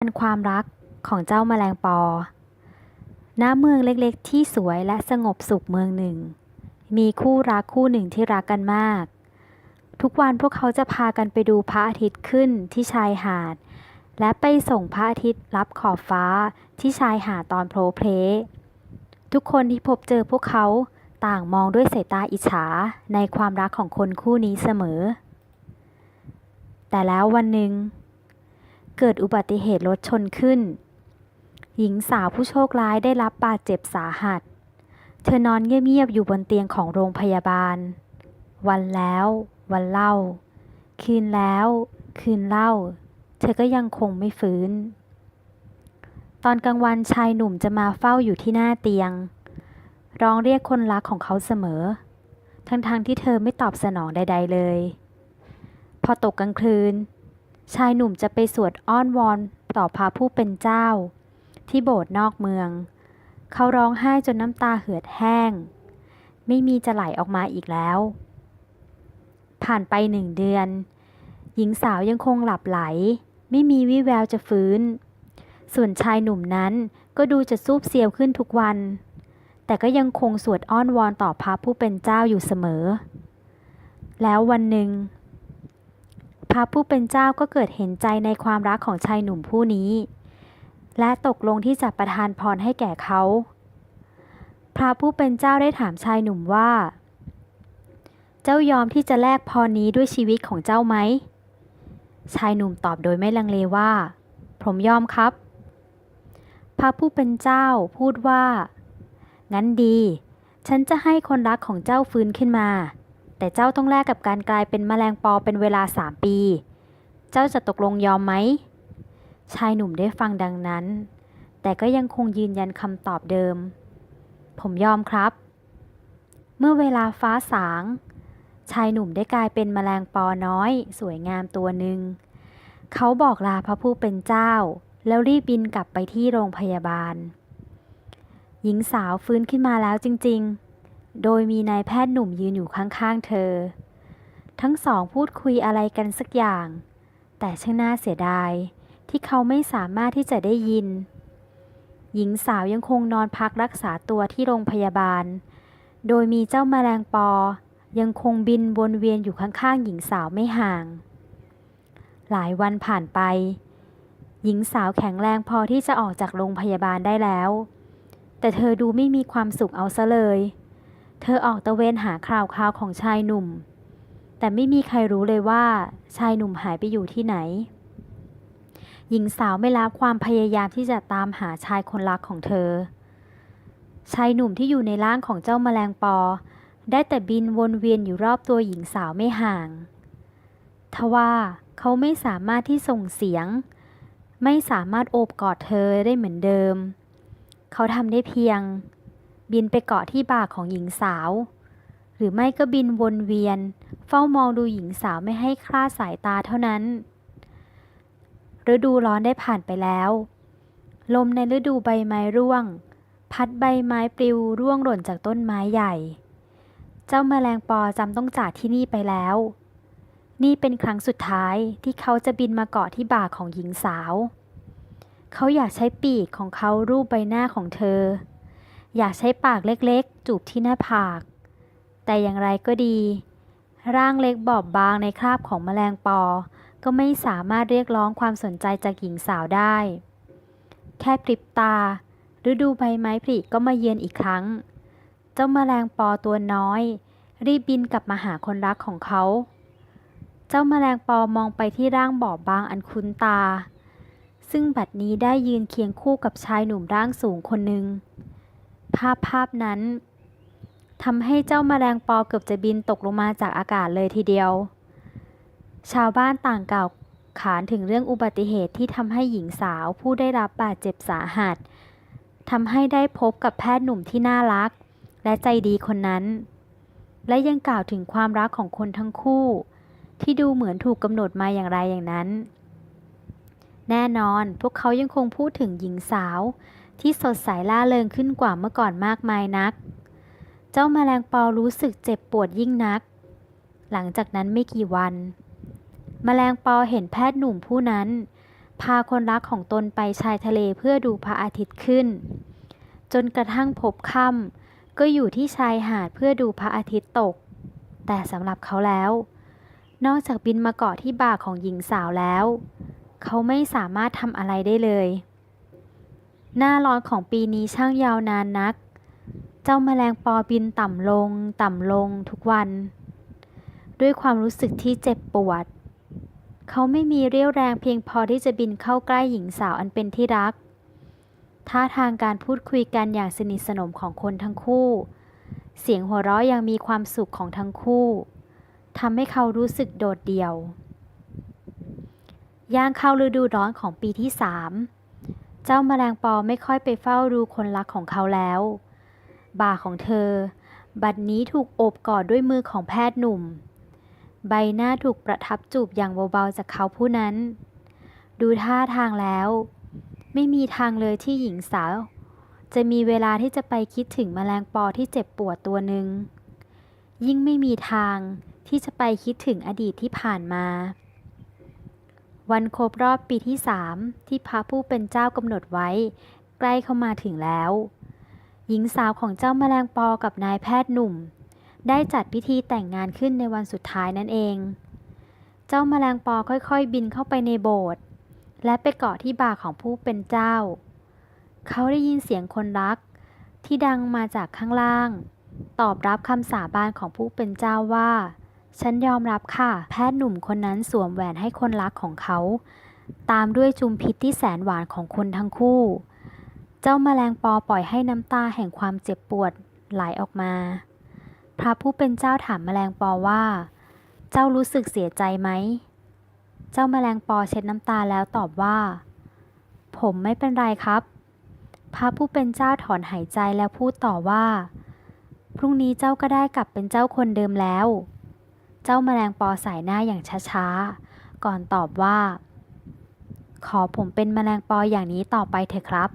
เป็นความรักของเจ้าแมลงปอ ณ เมืองเล็กๆที่สวยและสงบสุขเมืองหนึ่ง มีคู่รักคู่หนึ่งที่รักกันมาก ทุกวันพวกเขาจะพากันไปดูพระอาทิตย์ขึ้นที่ชายหาด และไปส่งพระอาทิตย์ลับขอบฟ้าที่ชายหาดตอนโผล่เพลทุกคนที่พบเจอพวกเขาต่างมองด้วยสายตาอิจฉาในความรักของคนคู่นี้เสมอ แต่แล้ววันหนึ่งเกิดอุบัติเหตุรถชนขึ้น หญิงสาวผู้โชคร้ายได้รับบาดเจ็บสาหัส เธอนอนเงียบๆอยู่บนเตียงของโรงพยาบาล วันแล้ววันเล่า คืนแล้วคืนเล่า เธอก็ยังคงไม่ฟื้น ตอนกลางวันชายหนุ่มจะมาเฝ้าอยู่ที่หน้าเตียง ร้องเรียกคนรักของเขาเสมอ ทั้งๆที่เธอไม่ตอบสนองใดๆเลย พอตกกลางคืน ชายหนุ่มจะไปสวดอ้อนวอนต่อพระผู้เป็นเจ้าที่โบสถ์นอกเมือง เขาร้องไห้จนน้ำตาเหือดแห้ง ไม่มีจะไหลออกมาอีกแล้ว ผ่านไป1 เดือน หญิงสาวยังคงหลับไหล ไม่มีวี่แววจะฟื้น ส่วนชายหนุ่มนั้นก็ดูจะซูบเซียวขึ้นทุกวัน แต่ก็ยังคงสวดอ้อนวอนต่อพระผู้เป็นเจ้าอยู่เสมอ แล้ววันหนึ่ง พระผู้เป็นเจ้าก็เกิดเห็นใจในความรักของชายหนุ่มผู้นี้ และตกลงที่จะประทานพรให้แก่เขา พระผู้เป็นเจ้าได้ถามชายหนุ่มว่า เจ้ายอมที่จะแลกพรนี้ด้วยชีวิตของเจ้าไหม ชายหนุ่มตอบโดยไม่ลังเลว่า ผมยอมครับ พระผู้เป็นเจ้าพูดว่า งั้นดี ฉันจะให้คนรักของเจ้าฟื้นขึ้นมา แต่เจ้าต้องแลกกับการกลายเป็นแมลงปอเป็นเวลา3 ปี เจ้าจะตกลงยอมไหม ชายหนุ่มได้ฟังดังนั้น แต่ก็ยังคงยืนยันคำตอบเดิม ผมยอมครับ เมื่อเวลาฟ้าสาง ชายหนุ่มได้กลายเป็นแมลงปอน้อยสวยงามตัวหนึ่ง เขาบอกลาพระผู้เป็นเจ้าแล้วรีบบินกลับไปที่โรงพยาบาล หญิงสาวฟื้นขึ้นมาแล้วจริงๆ โดยมีนายแพทย์หนุ่มยืนอยู่ข้างๆเธอ ทั้งสองพูดคุยอะไรกันสักอย่าง แต่ช่างน่าเสียดายที่เขาไม่สามารถที่จะได้ยิน หญิงสาวยังคงนอนพักรักษาตัวที่โรงพยาบาล โดยมีเจ้าแมลงปอยังคงบินวนเวียนอยู่ข้างๆหญิงสาวไม่ห่าง หลายวันผ่านไป หญิงสาวแข็งแรงพอที่จะออกจากโรงพยาบาลได้แล้ว แต่เธอดูไม่มีความสุขเอาซะเลย เธอออกตะเวนหาข่าวของชายหนุ่ม แต่ไม่มีใครรู้เลยว่าชายหนุ่มหายไปอยู่ที่ไหน หญิงสาวไม่ละความพยายามที่จะตามหาชายคนรักของเธอ ชายหนุ่มที่อยู่ในร่างของเจ้าแมลงปอได้แต่บินวนเวียนอยู่รอบตัวหญิงสาวไม่ห่างทว่าเขาไม่สามารถที่ส่งเสียง ไม่สามารถโอบกอดเธอได้เหมือนเดิม เขาทำได้เพียง บินไปเกาะที่บ่าของหญิงสาว หรือไม่ก็บินวนเวียนเฝ้ามองดูหญิงสาวไม่ให้คลาดสายตาเท่านั้น ฤดูร้อนได้ผ่านไปแล้ว ลมในฤดูใบไม้ร่วง พัดใบไม้ปลิวร่วงหล่นจากต้นไม้ใหญ่ เจ้าแมลงปอจำต้องจากที่นี่ไปแล้ว นี่เป็นครั้งสุดท้ายที่เขาจะบินมาเกาะที่บ่าของหญิงสาว เขาอยากใช้ปีกของเขารูปใบหน้าของเธอ อยากใช้ปากเล็กๆจูบที่หน้าผาก แต่อย่างไรก็ดี ร่างเล็กบอบบางในคราบของแมลงปอก็ไม่สามารถเรียกร้องความสนใจจากหญิงสาวได้ แค่พริบตาฤดูใบไม้ผลิก็มาเยือนอีกครั้ง เจ้าแมลงปอตัวน้อยรีบบินกลับมาหาคนรักของเขา เจ้าแมลงปอมองไปที่ร่างบอบบางอันคุ้นตา ซึ่งบัดนี้ได้ยืนเคียงคู่กับชายหนุ่มร่างสูงคนหนึ่ง ภาพนั้นทำให้เจ้าแมลงปอเกือบจะบินตกลงมาจากอากาศเลยทีเดียว ชาวบ้านต่างกล่าวขานถึงเรื่องอุบัติเหตุที่ทำให้หญิงสาวผู้ได้รับบาดเจ็บสาหัสทำให้ได้พบกับแพทย์หนุ่มที่น่ารักและใจดีคนนั้น และยังกล่าวถึงความรักของคนทั้งคู่ที่ดูเหมือนถูกกำหนดมาอย่างไรอย่างนั้น แน่นอนพวกเขายังคงพูดถึงหญิงสาวที่สดใสล่าเริงขึ้นกว่าเมื่อก่อนมากมายนัก เจ้าแมลงปอรู้สึกเจ็บปวดยิ่งนัก หลังจากนั้นไม่กี่วัน แมลงปอเห็นแพทย์หนุ่มผู้นั้น พาคนรักของตนไปชายทะเลเพื่อดูพระอาทิตย์ขึ้นจนกระทั่งพบค่ำก็อยู่ที่ชายหาดเพื่อดูพระอาทิตย์ตกแต่สำหรับเขาแล้วนอกจากบินมาเกาะที่บ่าของหญิงสาวแล้วเขาไม่สามารถทำอะไรได้เลยหน้าร้อนของปีนี้ช่างยาวนานนักเจ้าแมลงปอบินต่ำลงต่ำลงทุกวันด้วยความรู้สึกที่เจ็บปวดเขาไม่มีเรี่ยวแรงเพียงพอที่จะบินเข้าใกล้หญิงสาวอันเป็นที่รักท่าทางการพูดคุยกันอย่างสนิทสนมของคนทั้งคู่เสียงหัวเราะยังมีความสุขของทั้งคู่ทำให้เขารู้สึกโดดเดี่ยวย่างเข้าฤดูร้อนของปีที่3เจ้าแมลงปอไม่ค่อยไปเฝ้าดูคนรักของเขาแล้วบ่าของเธอบัดนี้ถูกโอบกอดด้วยมือของแพทย์หนุ่มใบหน้าถูกประทับจูบอย่างเบาๆจากเขาผู้นั้นดูท่าทางแล้วไม่มีทางเลยที่หญิงสาวจะมีเวลาที่จะไปคิดถึงแมลงปอที่เจ็บปวดตัวหนึ่งยิ่งไม่มีทางที่จะไปคิดถึงอดีตที่ผ่านมาวันครบรอบปีที่3ที่พระผู้เป็นเจ้ากำหนดไว้ใกล้เข้ามาถึงแล้วหญิงสาวของเจ้าแมลงปอกับนายแพทย์หนุ่มได้จัดพิธีแต่งงานขึ้นในวันสุดท้ายนั่นเองเจ้าแมลงปอค่อยๆบินเข้าไปในโบสถ์และไปเกาะที่บ่าของผู้เป็นเจ้าเขาได้ยินเสียงคนรักที่ดังมาจากข้างล่างตอบรับคำสาบานของผู้เป็นเจ้าว่าฉันยอมรับค่ะแพทย์หนุ่มคนนั้นสวมแหวนให้คนรักของเขาตามด้วยจุมพิษที่แสนหวานของคนทั้งคู่เจ้าแมลงปอปล่อยให้น้ำตาแห่งความเจ็บปวดไหลออกมาพระผู้เป็นเจ้าถามแมลงปอว่าเจ้ารู้สึกเสียใจไหมเจ้าแมลงปอเช็ดน้ำตาแล้วตอบว่าผมไม่เป็นไรครับพระผู้เป็นเจ้าถอนหายใจแล้วพูดต่อว่าพรุ่งนี้เจ้าก็ได้กลับเป็นเจ้าคนเดิมแล้วเจ้าแมลงปอสายหน้าอย่างช้าๆก่อนตอบว่าขอผมเป็นแมลงปออย่างนี้ต่อไปเถอะครับ